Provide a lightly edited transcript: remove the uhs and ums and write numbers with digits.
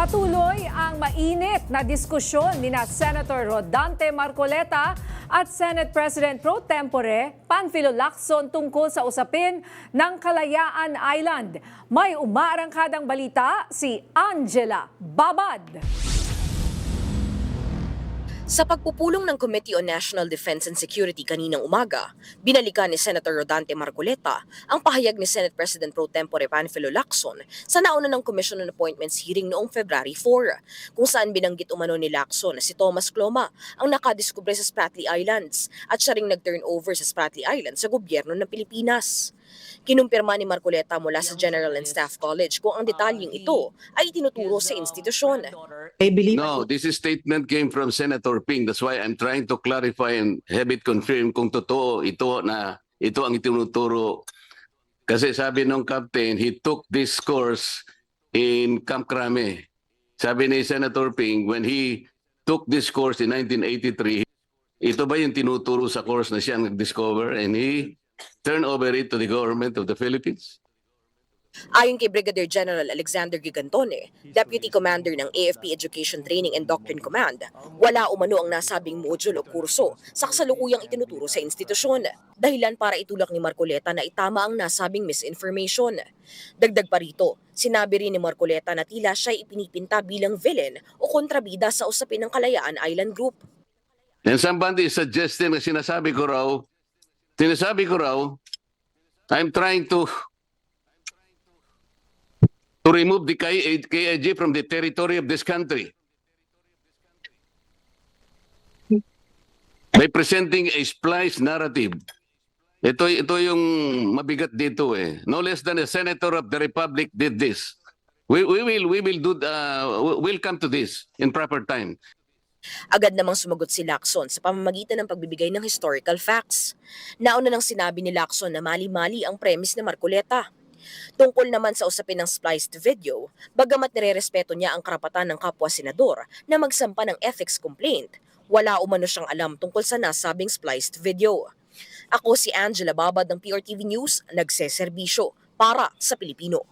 Patuloy ang mainit na diskusyon ni Senator Rodante Marcoleta at Senate President Pro Tempore Panfilo Lacson tungkol sa usapin ng Kalayaan Island. May umaarangkadang balita si Angela Babad. Sa pagpupulong ng Committee on National Defense and Security kaninang umaga, binalikan ni Senator Rodante Marcoleta ang pahayag ni Senate President Pro Tempore Panfilo Lacson sa nauna ng Commission on Appointments hearing noong February 4, kung saan binanggit umano ni Lacson na si Thomas Cloma ang nakadiskubre sa Spratly Islands at siya ring nag-turn over sa Spratly Islands sa gobyerno ng Pilipinas. Kinumpirma ni Marcoleta mula sa General and Staff College kung ang detalyeng ito ay itinuturo sa institusyon. No, this statement came from Senator Ping. That's why I'm trying to clarify and have it confirmed kung totoo ito ang itinuturo. Kasi sabi nung captain, he took this course in Camp Crame. Sabi ni Senator Ping, when he took this course in 1983, ito ba yung tinuturo sa course na siya nag-discover and he turned over it to the government of the Philippines? Ayon kay Brigadier General Alexander Gigantone, Deputy Commander ng AFP Education Training and Doctrine Command, wala umano ang nasabing module o kurso sa kasalukuyang itinuturo sa institusyon, dahilan para itulak ni Marcoleta na itama ang nasabing misinformation. Dagdag pa rito, sinabi rin ni Marcoleta na tila siya ipinipinta bilang villain o kontrabida sa usapin ng Kalayaan Island Group. And somebody is suggesting na sinasabi ko raw, I'm trying to remove the KIG from the territory of this country by presenting a spliced narrative. Ito yung mabigat dito eh. No less than a senator of the republic did this. We'll come to this in proper time. Agad namang sumagot si Lacson sa pamamagitan ng pagbibigay ng historical facts. Nauna nang sinabi ni Lacson na mali-mali ang premise ni Marcoleta. Tungkol naman sa usapin ng spliced video, bagamat nirerespeto niya ang karapatan ng kapwa senador na magsampa ng ethics complaint, wala umano siyang alam tungkol sa nasabing spliced video. Ako si Angela Babad ng PRTV News, nagseserbisyo para sa Pilipino.